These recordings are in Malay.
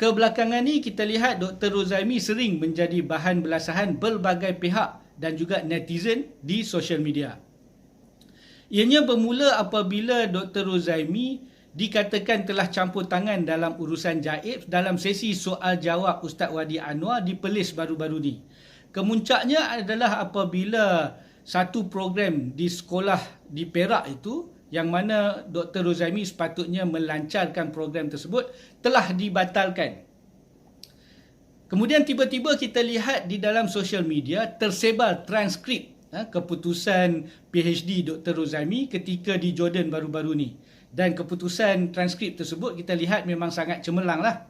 Kebelakangan ni kita lihat Dr. Rozaimi sering menjadi bahan belasahan berbagai pihak dan juga netizen di sosial media. Ianya bermula apabila Dr. Rozaimi dikatakan telah campur tangan dalam urusan jaib dalam sesi soal jawab Ustaz Wadi Anwar di Perlis baru-baru ni. Kemuncaknya adalah apabila satu program di sekolah di Perak itu, yang mana Dr. Rozaimi sepatutnya melancarkan program tersebut, telah dibatalkan. Kemudian tiba-tiba kita lihat di dalam sosial media tersebar transkrip keputusan PhD Dr. Rozaimi ketika di Jordan baru-baru ni. Dan keputusan transkrip tersebut kita lihat memang sangat cemerlang lah.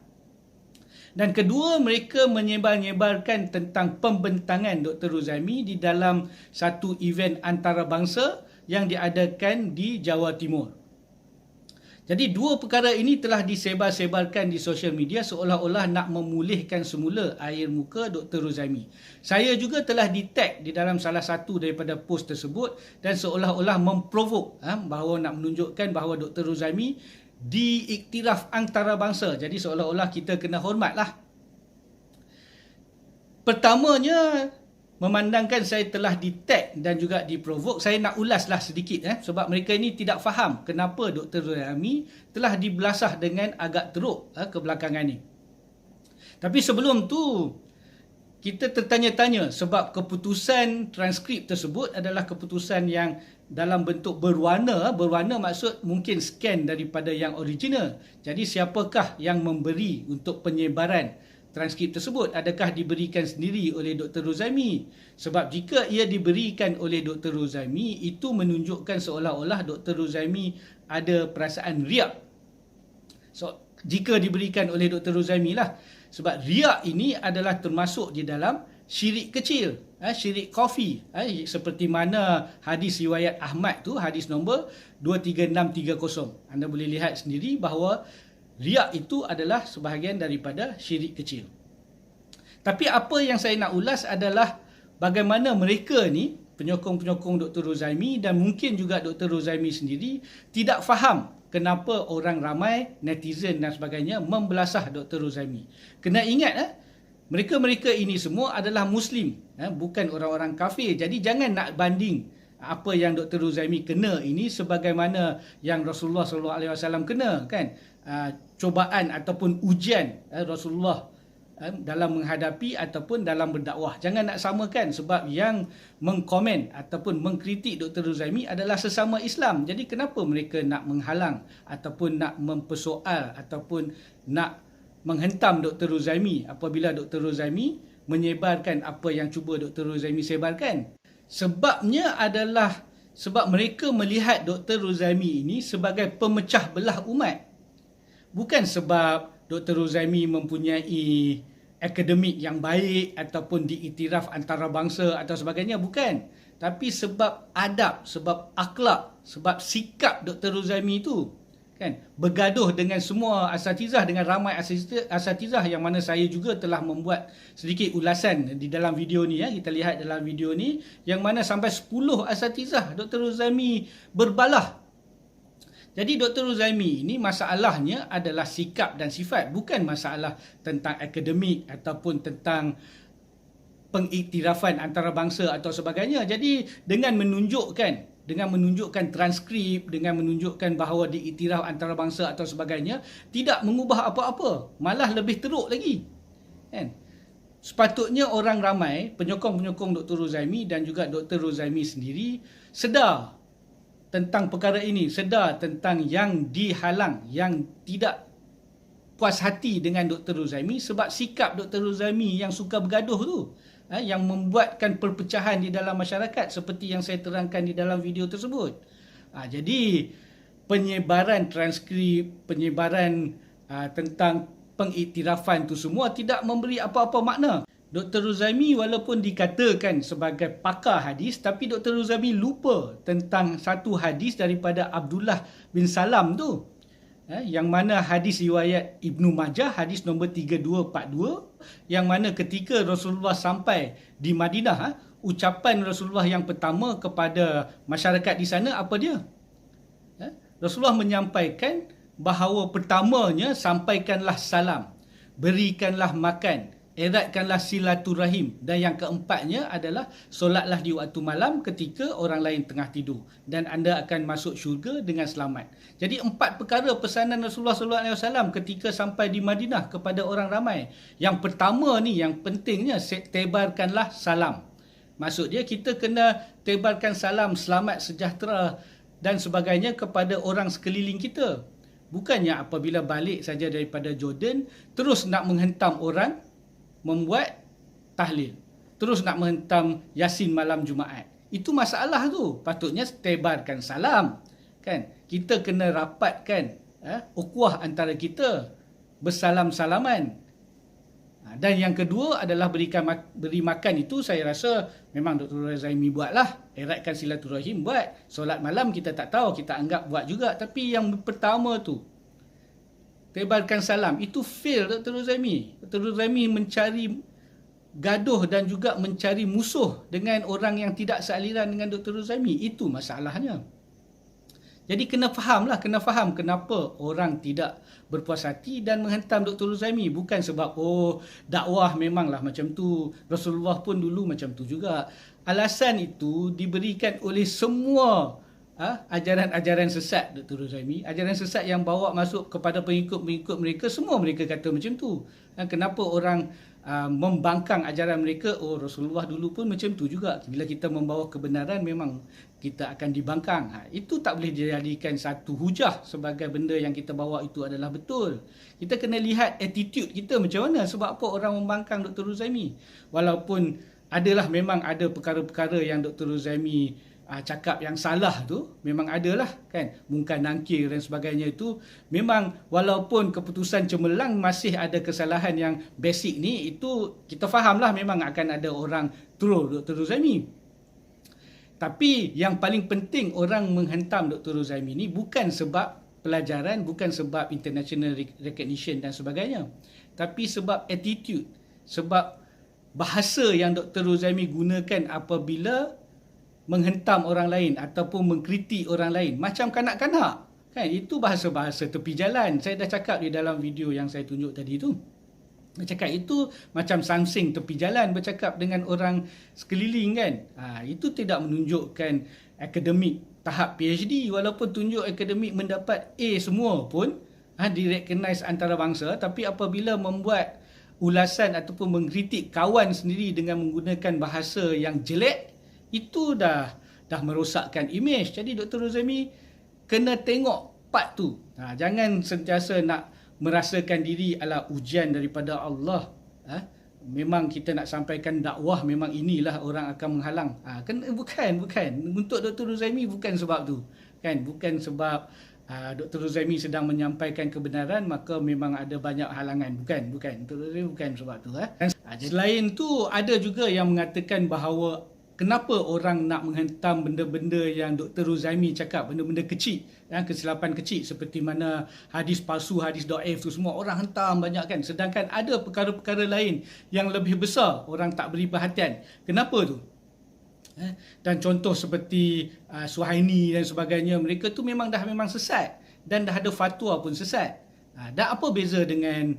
Dan kedua, mereka menyebar-nyebarkan tentang pembentangan Dr. Rozaimi di dalam satu event antarabangsa yang diadakan di Jawa Timur. Jadi dua perkara ini telah disebar-sebarkan di sosial media seolah-olah nak memulihkan semula air muka Dr. Rozaimi. Saya juga telah di-tag di dalam salah satu daripada post tersebut dan seolah-olah memprovok bahawa nak menunjukkan bahawa Dr. Rozaimi diiktiraf antarabangsa. Jadi seolah-olah kita kena hormatlah. Pertamanya, memandangkan saya telah di-tag dan juga diprovok, saya nak ulaslah sedikit sebab mereka ini tidak faham kenapa Dr. Rozaimi telah dibelasah dengan agak teruk kebelakangan ni. Tapi sebelum tu, kita tertanya-tanya sebab keputusan transkrip tersebut adalah keputusan yang dalam bentuk berwarna. Berwarna maksud mungkin scan daripada yang original. Jadi siapakah yang memberi untuk penyebaran transkrip tersebut? Adakah diberikan sendiri oleh Dr. Rozaimi? Sebab jika ia diberikan oleh Dr. Rozaimi, itu menunjukkan seolah-olah Dr. Rozaimi ada perasaan riak. So, jika diberikan oleh Dr. Rozaimi lah. Sebab riak ini adalah termasuk di dalam syirik kecil, syirik khafi. Seperti mana hadis riwayat Ahmad tu, hadis nombor 23630. Anda boleh lihat sendiri bahawa riak itu adalah sebahagian daripada syirik kecil. Tapi apa yang saya nak ulas adalah bagaimana mereka ni, penyokong-penyokong Dr. Rozaimi dan mungkin juga Dr. Rozaimi sendiri, tidak faham kenapa orang ramai, netizen dan sebagainya membelasah Dr. Rozaimi. Kena ingat, mereka-mereka ini semua adalah Muslim, bukan orang-orang kafir. Jadi jangan nak banding apa yang Dr. Rozaimi kena ini sebagaimana yang Rasulullah SAW kena, kan? Cobaan ataupun ujian Rasulullah dalam menghadapi ataupun dalam berdakwah. Jangan nak samakan sebab yang mengkomen ataupun mengkritik Dr. Rozaimi adalah sesama Islam. Jadi kenapa mereka nak menghalang ataupun nak mempersoal ataupun nak menghentam Dr. Rozaimi apabila Dr. Rozaimi menyebarkan apa yang cuba Dr. Rozaimi sebarkan? Sebabnya adalah sebab mereka melihat Dr. Rozaimi ini sebagai pemecah belah umat. Bukan sebab Dr. Rozaimi mempunyai akademik yang baik ataupun diiktiraf antarabangsa atau sebagainya, bukan. Tapi sebab adab, sebab akhlak, sebab sikap Dr. Rozaimi itu, kan, bergaduh dengan semua asatizah, dengan ramai asatizah yang mana saya juga telah membuat sedikit ulasan di dalam video ni. Kita lihat dalam video ni yang mana sampai 10 asatizah Dr. Rozaimi berbalah. Jadi Dr. Rozaimi ini masalahnya adalah sikap dan sifat, bukan masalah tentang akademik ataupun tentang pengiktirafan antarabangsa atau sebagainya. Jadi dengan menunjukkan transkrip, dengan menunjukkan bahawa diiktiraf antarabangsa atau sebagainya, tidak mengubah apa-apa, malah lebih teruk lagi, kan? Sepatutnya orang ramai, penyokong-penyokong Dr. Rozaimi dan juga Dr. Rozaimi sendiri sedar tentang perkara ini, sedar tentang yang dihalang, yang tidak puas hati dengan Dr. Rozaimi sebab sikap Dr. Rozaimi yang suka bergaduh tu, yang membuatkan perpecahan di dalam masyarakat seperti yang saya terangkan di dalam video tersebut. Jadi penyebaran transkrip, penyebaran tentang pengiktirafan tu semua tidak memberi apa-apa makna. Dr. Rozaimi walaupun dikatakan sebagai pakar hadis, tapi Dr. Rozaimi lupa tentang satu hadis daripada Abdullah bin Salam tu, yang mana hadis riwayat Ibnu Majah, hadis nombor 3242, yang mana ketika Rasulullah sampai di Madinah, ucapan Rasulullah yang pertama kepada masyarakat di sana apa dia? Rasulullah menyampaikan bahawa pertamanya sampaikanlah salam. berikanlah makan, eratkanlah silaturahim, dan yang keempatnya adalah solatlah di waktu malam ketika orang lain tengah tidur dan anda akan masuk syurga dengan selamat. Jadi 4 perkara pesanan Rasulullah SAW ketika sampai di Madinah kepada orang ramai. Yang pertama ni, yang pentingnya, tebarkanlah salam. Maksud dia kita kena tebarkan salam selamat sejahtera dan sebagainya kepada orang sekeliling kita. Bukannya apabila balik saja daripada Jordan terus nak menghentam orang membuat tahlil, terus nak menghentam Yasin malam Jumaat. Itu masalah tu. Patutnya tebarkan salam, kan? Kita kena rapatkan ukhuwah antara kita, bersalam-salaman. Dan yang kedua adalah beri makan. Itu saya rasa memang Dr. Razaimi buatlah. Eratkan silaturahim buat. Solat malam kita tak tahu, kita anggap buat juga. Tapi yang pertama tu, tebarkan salam. Itu fail Dr. Razaimi. Dr. Razaimi mencari gaduh dan juga mencari musuh dengan orang yang tidak sealiran dengan Dr. Razaimi. Itu masalahnya. Jadi kena faham kenapa orang tidak berpuas hati dan menghentam Dr. Razaimi. Bukan sebab dakwah memanglah macam tu, Rasulullah pun dulu macam tu juga. Alasan itu diberikan oleh semua ajaran-ajaran sesat Dr. Razaimi. Ajaran sesat yang bawa masuk kepada pengikut-pengikut mereka, semua mereka kata macam tu. Kenapa orang membangkang ajaran mereka? Rasulullah dulu pun macam tu juga. Bila kita membawa kebenaran memang kita akan dibangkang. Itu tak boleh dijadikan satu hujah sebagai benda yang kita bawa itu adalah betul. Kita kena lihat attitude kita macam mana. Sebab apa orang membangkang Dr. Razaimi? Walaupun memang ada perkara-perkara yang Dr. Razaimi cakap yang salah tu, memang adalah, kan, mungkar nangkir dan sebagainya itu memang, walaupun keputusan cemerlang masih ada kesalahan yang basic ni, itu kita fahamlah memang akan ada orang troll Dr. Razaimi. Tapi yang paling penting orang menghentam Dr. Razaimi ni bukan sebab pelajaran, bukan sebab international recognition dan sebagainya, tapi sebab attitude, sebab bahasa yang Dr. Razaimi gunakan apabila menghentam orang lain ataupun mengkritik orang lain macam kanak-kanak, kan? Itu bahasa-bahasa tepi jalan. Saya dah cakap di dalam video yang saya tunjuk tadi tu. Saya cakap itu macam samsing tepi jalan bercakap dengan orang sekeliling, kan? Itu tidak menunjukkan akademik tahap PhD. Walaupun tunjuk akademik mendapat A semua pun direkognize antarabangsa, tapi apabila membuat ulasan ataupun mengkritik kawan sendiri dengan menggunakan bahasa yang jelek, itu dah merosakkan imej. Jadi Dr. Razaimi kena tengok part tu. Jangan sentiasa nak merasakan diri adalah ujian daripada Allah. Memang kita nak sampaikan dakwah, memang inilah orang akan menghalang. Bukan. Untuk Dr. Razaimi bukan sebab tu. Kan? Bukan sebab Dr. Razaimi sedang menyampaikan kebenaran maka memang ada banyak halangan. Bukan. Dr. Razaimi bukan sebab tu. Selain tu, ada juga yang mengatakan bahawa kenapa orang nak menghentam benda-benda yang Dr. Razaimi cakap, benda-benda kecil, kesilapan kecil seperti mana hadis palsu, hadis dhaif tu semua orang hentam banyak, kan? Sedangkan ada perkara-perkara lain yang lebih besar orang tak beri perhatian. Kenapa tu? Dan contoh seperti Suhaini dan sebagainya, mereka tu memang sesat dan dah ada fatwa pun sesat. Dan apa beza dengan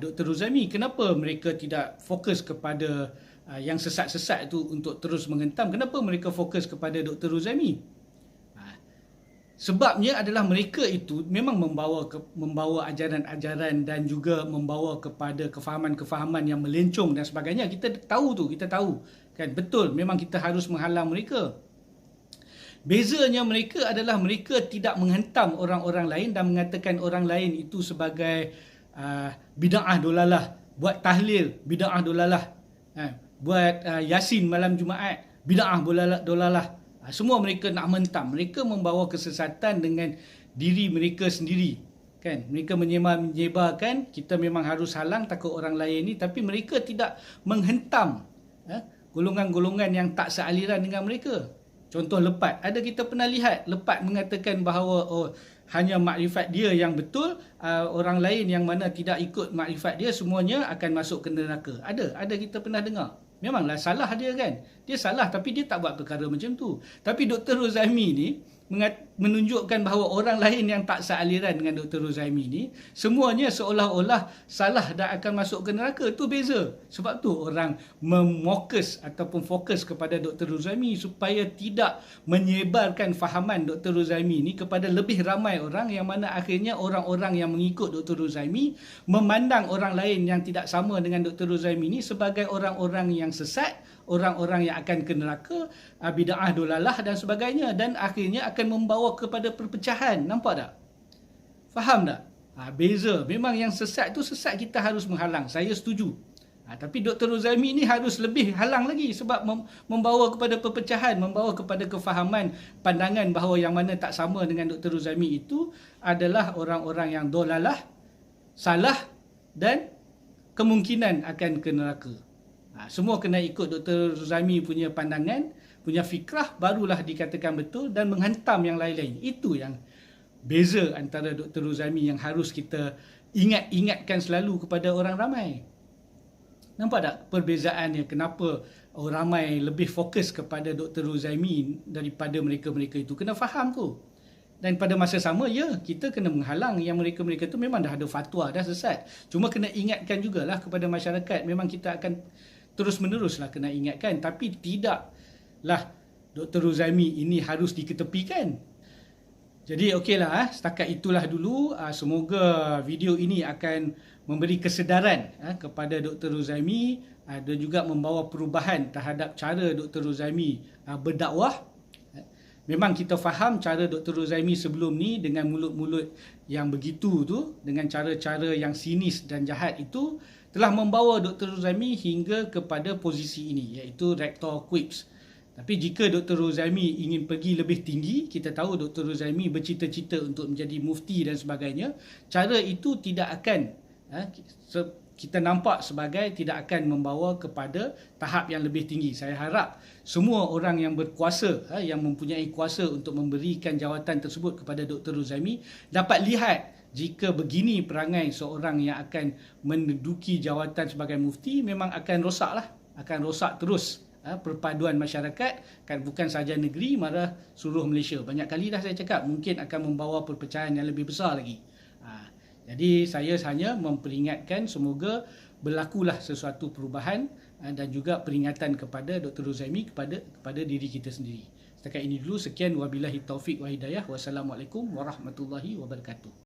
Dr. Razaimi? Kenapa mereka tidak fokus kepada yang sesat-sesat itu untuk terus menghentam? Kenapa mereka fokus kepada Dr. Razaimi? Sebabnya adalah mereka itu memang membawa ajaran-ajaran dan juga membawa kepada kefahaman-kefahaman yang melencong dan sebagainya. Kita tahu, kan, betul, memang kita harus menghalang mereka. Bezanya mereka adalah mereka tidak menghentam orang-orang lain dan mengatakan orang lain itu sebagai bid'ah dolalah, buat tahlil bid'ah dolalah, buat Yasin malam Jumaat bid'ah dolalah. Semua mereka nak mentam. Mereka membawa kesesatan dengan diri mereka sendiri, kan? Mereka menyebarkan kita memang harus halang takut orang lain ni, tapi mereka tidak menghentam golongan-golongan yang tak sealiran dengan mereka. Contoh Lepat, ada kita pernah lihat Lepat mengatakan bahawa hanya makrifat dia yang betul, orang lain yang mana tidak ikut makrifat dia semuanya akan masuk ke neraka. Ada kita pernah dengar. Memanglah salah dia, kan? Dia salah tapi dia tak buat perkara macam tu. Tapi Dr. Razaimi ni menunjukkan bahawa orang lain yang tak sealiran dengan Dr. Ruzaimi ni semuanya seolah-olah salah dan akan masuk ke neraka. Tu beza. Sebab tu orang fokus kepada Dr. Ruzaimi supaya tidak menyebarkan fahaman Dr. Ruzaimi ni kepada lebih ramai orang, yang mana akhirnya orang-orang yang mengikut Dr. Ruzaimi memandang orang lain yang tidak sama dengan Dr. Ruzaimi ni sebagai orang-orang yang sesat, orang-orang yang akan ke neraka, bid'ah dolalah dan sebagainya, dan akhirnya akan membawa kepada perpecahan. Nampak tak? Faham tak? Beza. Memang yang sesat tu sesat, kita harus menghalang. Saya setuju. Tapi Dr. Ruzaimi ni harus lebih halang lagi sebab membawa kepada perpecahan, membawa kepada kefahaman pandangan bahawa yang mana tak sama dengan Dr. Ruzaimi itu adalah orang-orang yang dolalah, salah dan kemungkinan akan ke neraka. Semua kena ikut Dr. Ruzaimi punya pandangan, punya fikrah, barulah dikatakan betul, dan menghantam yang lain-lain. Itu yang beza antara Dr. Ruzaimi yang harus kita ingatkan selalu kepada orang ramai. Nampak tak perbezaannya? Kenapa orang ramai lebih fokus kepada Dr. Ruzaimi daripada mereka-mereka itu? Kena faham tu. Dan pada masa sama, kita kena menghalang yang mereka-mereka tu memang dah ada fatwa, dah sesat. Cuma kena ingatkan jugalah kepada masyarakat. Memang kita akan terus-meneruslah kena ingatkan. Tapi tidaklah Dr. Ruzaimi ini harus diketepikan. Jadi okeylah, setakat itulah dulu. Semoga video ini akan memberi kesedaran kepada Dr. Ruzaimi dan juga membawa perubahan terhadap cara Dr. Ruzaimi berdakwah. Memang kita faham cara Dr. Ruzaimi sebelum ni dengan mulut-mulut yang begitu tu, dengan cara-cara yang sinis dan jahat itu, telah membawa Dr. Ruzaimi hingga kepada posisi ini, iaitu Rektor QUIPS. Tapi jika Dr. Ruzaimi ingin pergi lebih tinggi, kita tahu Dr. Ruzaimi bercita-cita untuk menjadi mufti dan sebagainya, cara itu tidak akan, kita nampak sebagai tidak akan membawa kepada tahap yang lebih tinggi. Saya harap semua orang yang berkuasa, yang mempunyai kuasa untuk memberikan jawatan tersebut kepada Dr. Ruzaimi, dapat lihat jika begini perangai seorang yang akan menduduki jawatan sebagai mufti, memang akan rosaklah, akan rosak terus perpaduan masyarakat, kan, bukan sahaja negeri, malah seluruh Malaysia. Banyak kali dah saya cakap, mungkin akan membawa perpecahan yang lebih besar lagi. Jadi saya hanya memperingatkan, semoga berlakulah sesuatu perubahan dan juga peringatan kepada Dr. Ruzaimi kepada diri kita sendiri. Setakat ini dulu, sekian, wabillahi taufik wa hidayah. Wassalamualaikum warahmatullahi wabarakatuh.